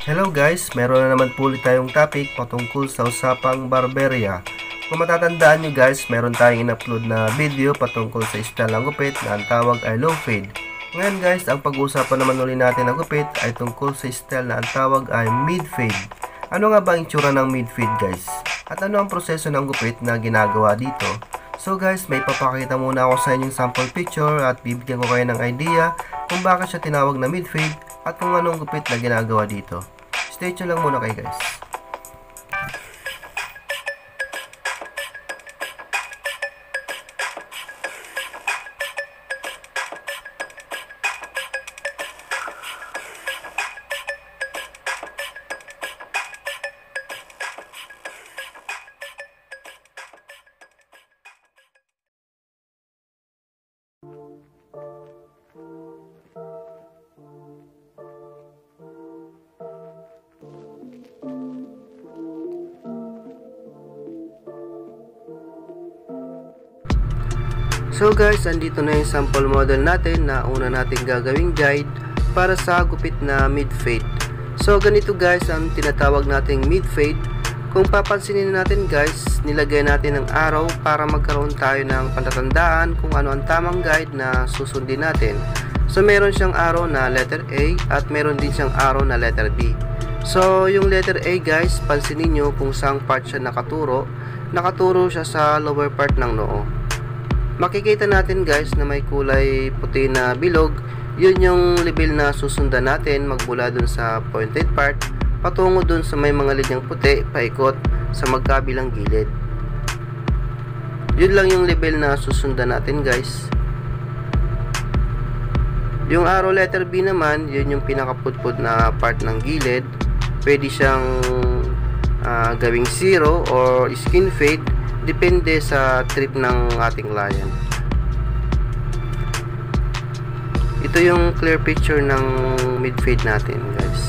Hello guys, meron na naman po ulit tayong topic patungkol sa usapang barberya. Kung matatandaan nyo guys, meron tayong in-upload na video patungkol sa style ng gupit na ang tawag ay low fade. Ngayon guys, ang pag-uusapan naman ulit natin ng gupit ay tungkol sa style na ang tawag ay mid fade. Ano nga ba ang itsura ng mid fade guys? At ano ang proseso ng gupit na ginagawa dito? So guys, may papakita muna ako sa inyong sample picture at bibigyan ko kayo ng idea kung bakit siya tinawag na mid fade at kung anong gupit na ginagawa dito. Stay tuned lang muna kayo guys. So guys, andito na yung sample model natin na una natin gagawing guide para sa gupit na mid fade. So ganito guys ang tinatawag nating mid fade. Kung papansinin natin guys, nilagay natin ng arrow para magkaroon tayo ng palatandaan kung ano ang tamang guide na susundin natin. So meron siyang arrow na letter A at meron din siyang arrow na letter B. So yung letter A guys, pansinin nyo kung saan part siya nakaturo. Nakaturo siya sa lower part ng noo. Makikita natin guys na may kulay puti na bilog. Yun yung level na susundan natin magmula dun sa pointed part patungo dun sa may mga linyang puti paikot sa magkabilang gilid. Yun lang yung level na susundan natin guys. Yung arrow letter B naman, yun yung pinakapudpud na part ng gilid. Pwede siyang gawing 0 or skin fade, depende sa trip ng ating client. Ito yung clear picture ng mid fade natin guys.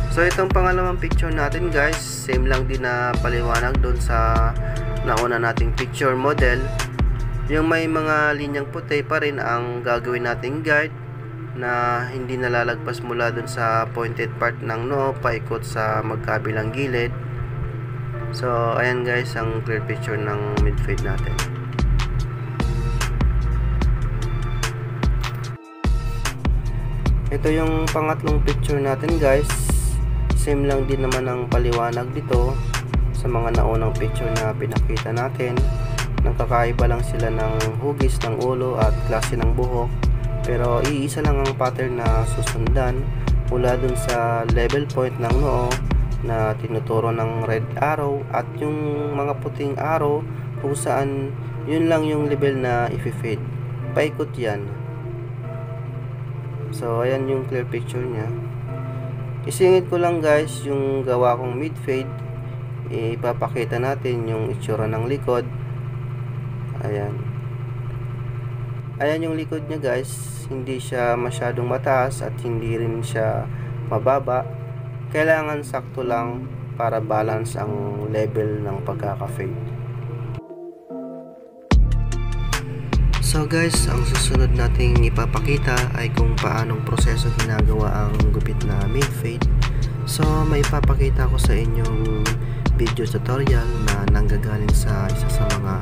So itong pangalawang picture natin guys, same lang din na paliwanag doon sa nauna nating picture model. Yung may mga linyang puti pa rin ang gagawin nating guide na hindi nalalagpas mula doon sa pointed part ng noo paikot sa magkabilang gilid. So ayan guys ang clear picture ng mid fade natin. Ito yung pangatlong picture natin guys. Same lang din naman ang paliwanag dito sa mga naunang picture na pinakita natin. Nagkakaiba lang sila ng hugis ng ulo at klase ng buhok, pero iisa lang ang pattern na susundan mula dun sa level point ng noo na tinuturo ng red arrow at yung mga puting arrow kung saan yun lang yung level na i-fade. Paikot yan. So ayan yung clear picture nya. Isingit ko lang guys yung gawa kong mid fade. Ipapakita natin yung itsura ng likod. Ayan. Ayan yung likod nya guys. Hindi siya masyadong mataas at hindi rin siya mababa. Kailangan sakto lang para balance ang level ng pagkaka-fade. So guys, ang susunod nating ipapakita ay kung paanong proseso ginagawa ang gupit na mid fade. So may ipapakita ko sa inyong video tutorial na nanggagaling sa isa sa mga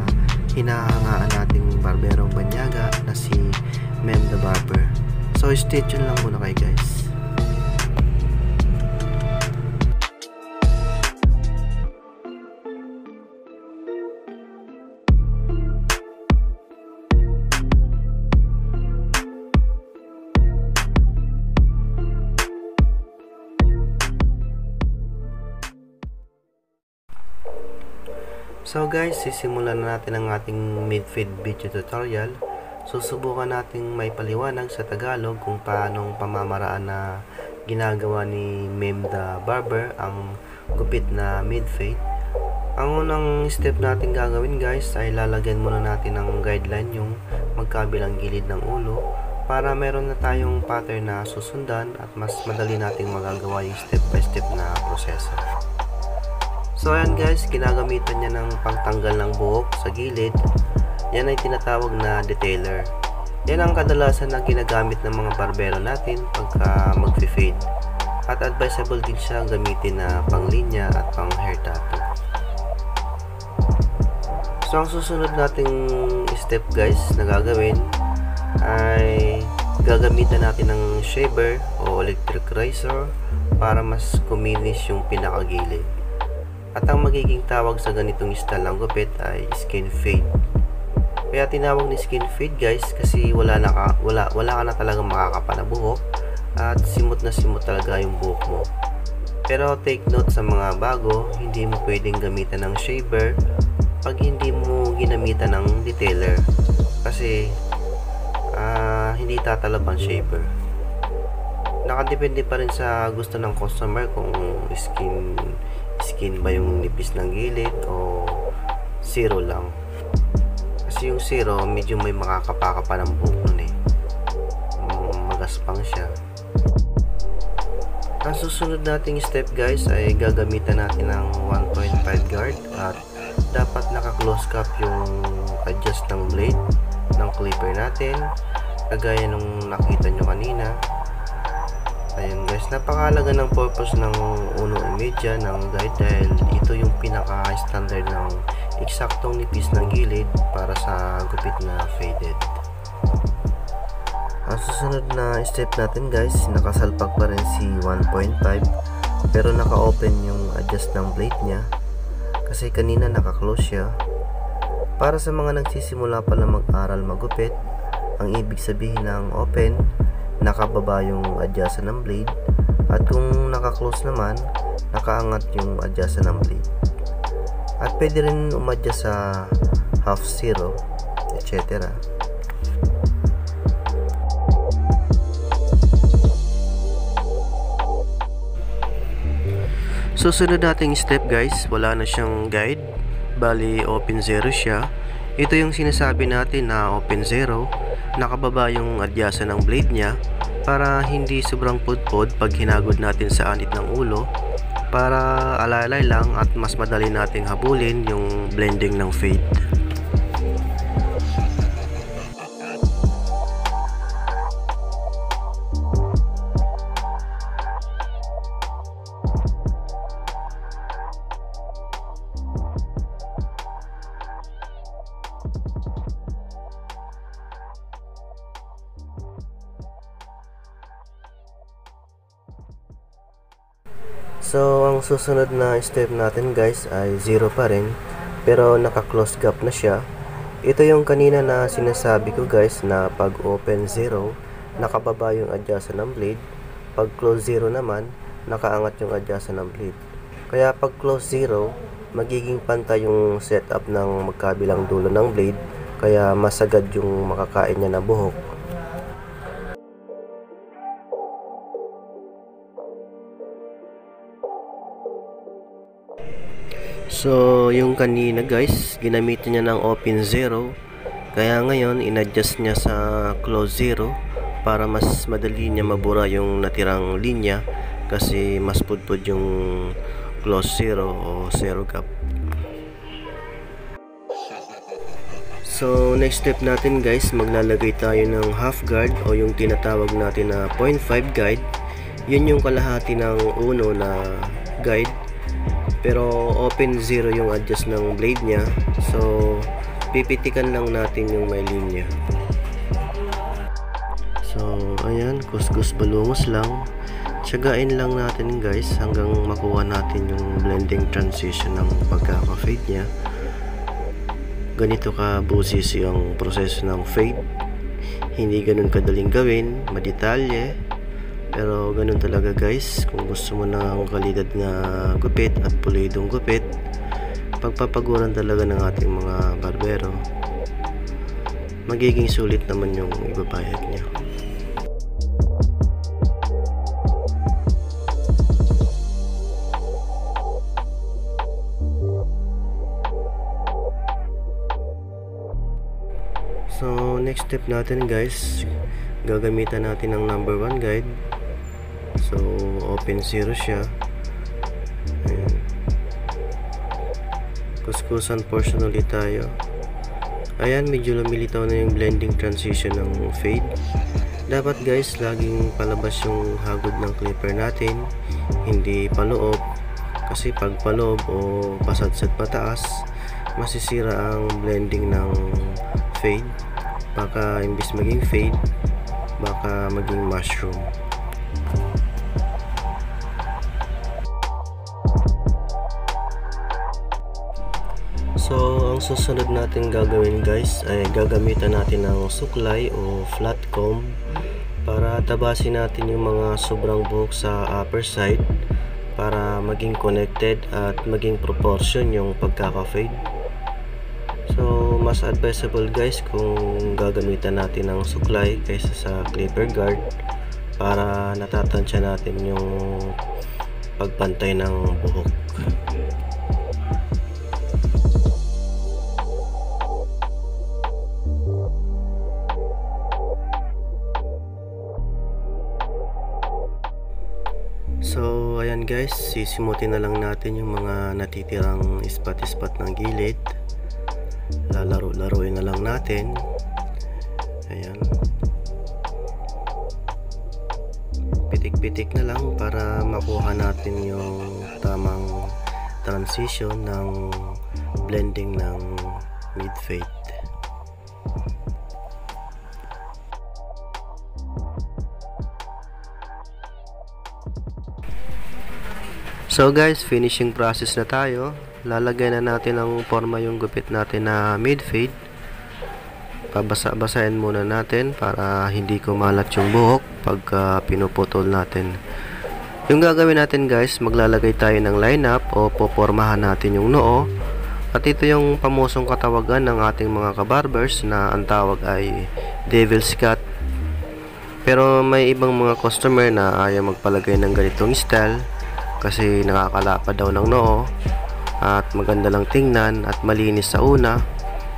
hinahangaan nating barberong banyaga na si Mem the Barber. So stay tuned lang muna kayo guys. So guys, sisimulan na natin ang ating mid fade video tutorial. Susubukan nating may paliwanag sa Tagalog kung paanong pamamaraan na ginagawa ni Mem the Barber ang gupit na mid fade. Ang unang step natin gagawin guys ay lalagyan muna natin ng guideline yung magkabilang gilid ng ulo para meron na tayong pattern na susundan at mas madali nating magagawa yung step by step na proseso. So ayan guys, ginagamitan niya ng pagtanggal ng buhok sa gilid. Yan ay tinatawag na detailer. Yan ang kadalasan na ginagamit ng mga barbero natin pagka mag-fade. At advisable din siya gamitin na panglinya at pang hair tattoo. So ang susunod nating step guys na gagawin ay gagamitan natin ng shaver o electric razor para mas kuminis yung pinakagilid. At ang magiging tawag sa ganitong style ng gupit ay skin fade. Kaya tinawag ni skin fade guys kasi wala ka na talagang makakapa na buhok at simot na simot talaga yung buhok mo. Pero take note sa mga bago, hindi mo pwedeng gamitan ng shaver pag hindi mo ginamitan ng detailer kasi hindi tatalab ang shaver. Nakadepende pa rin sa gusto ng customer kung skin ba yung nipis ng gilid o zero lang. Kasi yung zero medyo may makakapa ng buhok nun magaspang siya. Ang susunod nating step guys ay gagamitan natin ng 1.5 guard at dapat naka-close cap yung adjust ng blade ng clipper natin kagaya nung nakita nyo kanina. Ayun guys, napakahalaga ng purpose ng 1.5 ng guide dahil ito yung pinaka-standard ng eksaktong nipis ng gilid para sa gupit na faded. Ang susunod na step natin guys, nakasalpak pa rin si 1.5 pero naka-open yung adjust ng blade nya kasi kanina naka-close siya. Para sa mga nagsisimula pa lang mag-aral magupit, ang ibig sabihin ng open, nakababa yung adjust ng blade, at kung naka-close naman, nakaangat yung adjust ng blade. At pwede rin umadjust sa half zero, etc. Susunod nating step guys, wala na siyang guide, bali open zero siya. Ito yung sinasabi natin na open zero, nakababa yung adjasa ng blade nya para hindi sobrang pudpod pag hinagod natin sa anit ng ulo, para alalay lang at mas madali nating habulin yung blending ng fade. So, ang susunod na step natin guys ay 0 pa rin, pero naka-close gap na siya. Ito yung kanina na sinasabi ko guys na pag open 0, nakababa yung adjasa ng blade. Pag close 0 naman, nakaangat yung adjasa ng blade. Kaya pag close 0, magiging pantay yung setup ng magkabilang dulo ng blade, kaya masagad yung makakain niya na buhok. So, yung kanina guys, ginamitan niya ng open 0. Kaya ngayon, inadjust niya sa close 0 para mas madali niya mabura yung natirang linya kasi mas pudpud yung close 0 o 0 gap. So, next step natin guys, maglalagay tayo ng half guard o yung tinatawag natin na 0.5 guide. Yun yung kalahati ng uno na guide. Pero open 0 yung adjust ng blade nya, so pipitikan lang natin yung may linya. So ayan, kuskus balungos lang, tiyagain lang natin guys hanggang makuha natin yung blending transition ng pagkaka-fade nya. Ganito ka busisi ang proseso ng fade, hindi ganun kadaling gawin, madetalye. Pero ganun talaga guys, kung gusto mo ng kalidad na gupit at pulidong gupit, pagpapaguran talaga ng ating mga barbero, magiging sulit naman yung ibabayad niya. So next step natin guys, gagamitan natin ng number 1 guide. So open 0 siya. Ayan. Kuskusan portion ulit tayo. Ayan, medyo lumilitaw na yung blending transition ng fade. Dapat guys, laging palabas yung hagod ng clipper natin, hindi paloob. Kasi pag paloob o pasadsad pataas, masisira ang blending ng fade. Baka imbis maging fade, baka maging mushroom. So, ang susunod natin gagawin guys ay gagamitan natin ng suklay o flat comb para tabasin natin yung mga sobrang buhok sa upper side para maging connected at maging proportion yung pagkaka-fade. So, mas advisable guys kung gagamitan natin ng suklay kaysa sa clipper guard para natatansya natin yung pagpantay ng buhok. So, ayan guys, sisimutin na lang natin yung mga natitirang ispat-ispat ng gilid. Lalaro-laruin na lang natin. Ayan. Pitik-pitik na lang para makuha natin yung tamang transition ng blending ng mid-fade. So guys, finishing process na tayo. Lalagay na natin ng forma yung gupit natin na mid-fade. Pabasa-basahin muna natin para hindi kumalat yung buhok pag pinuputol natin. Yung gagawin natin guys, maglalagay tayo ng lineup o popormahan natin yung noo. At ito yung pamusong katawagan ng ating mga kabarbers na ang tawag ay devil's cut. Pero may ibang mga customer na ayaw magpalagay ng ganitong style kasi nakakalapad daw ng noo at maganda lang tingnan at malinis sa una,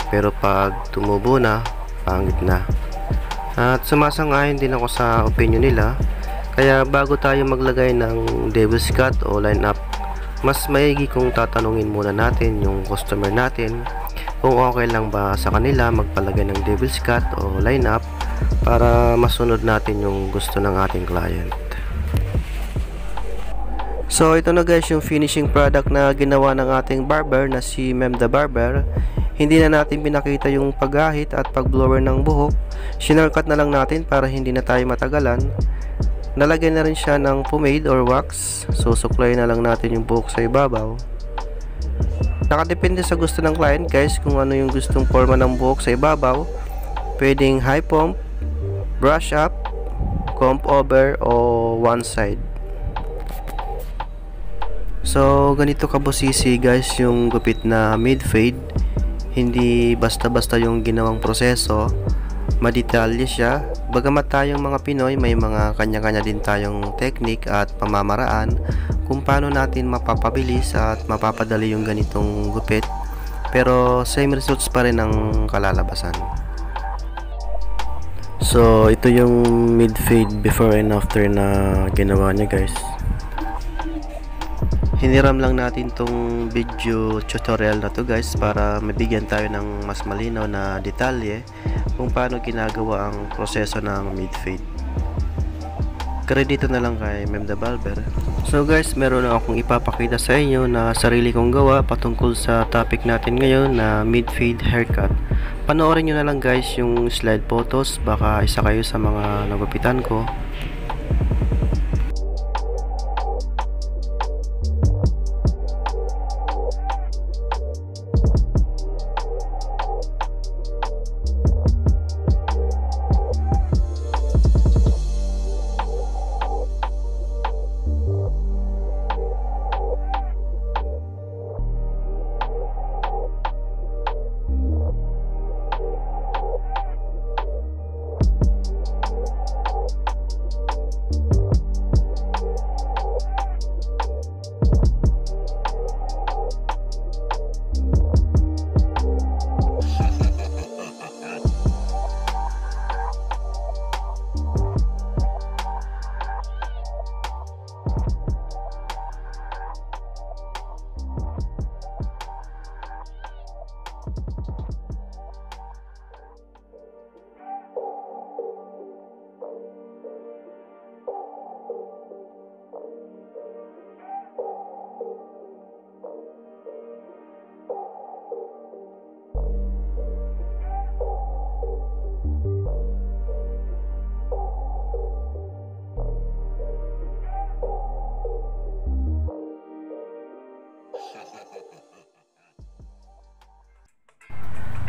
pero pag tumubo na, pangit na. At sumasang-ayon din ako sa opinion nila. Kaya bago tayo maglagay ng devil's cut o line up, mas maigi kung tatanungin muna natin yung customer natin kung okay lang ba sa kanila magpalagay ng devil's cut o line up para masunod natin yung gusto ng ating client. So ito na guys yung finishing product na ginawa ng ating barber na si Mem the Barber. Hindi na natin pinakita yung paghahit at pagblower ng buhok. Shinarcut na lang natin para hindi na tayo matagalan. Nalagyan na rin siya ng pomade or wax. Susuklay na lang natin yung buhok sa ibabaw. Nakadepende sa gusto ng client guys kung ano yung gustong forma ng buhok sa ibabaw. Pwedeng high pump, brush up, comb over o one side. So ganito kabusisi guys yung gupit na mid-fade. Hindi basta-basta yung ginawang proseso, madetalye siya. Bagamat tayong mga Pinoy, may mga kanya-kanya din tayong technique at pamamaraan kung paano natin mapapabilis at mapapadali yung ganitong gupit, pero same results pa rin ang kalalabasan. So ito yung mid-fade before and after na ginawa niya guys. Hiniram lang natin tong video tutorial na to guys para mabigyan tayo ng mas malinaw na detalye kung paano ginagawa ang proseso ng mid-fade. Kredito na lang kay Mem the Barber. So guys, meron na akong ipapakita sa inyo na sarili kong gawa patungkol sa topic natin ngayon na mid-fade haircut. Panoorin nyo na lang guys yung slide photos, baka isa kayo sa mga nagupitan ko.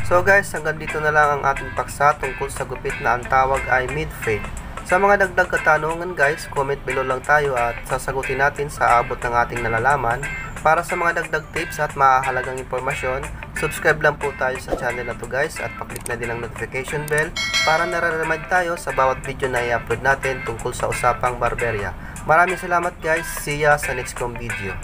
So guys, hanggang dito na lang ang ating paksa tungkol sa gupit na ang tawag ay mid-fade. Sa mga dagdag katanungan guys, comment below lang tayo at sasagutin natin sa abot ng ating nalalaman. Para sa mga dagdag tips at mahalagang impormasyon, subscribe lang po tayo sa channel na to guys at paklik na din ang notification bell para nare-remind tayo sa bawat video na i-upload natin tungkol sa usapang barberya. Maraming salamat guys, see ya sa next kong video.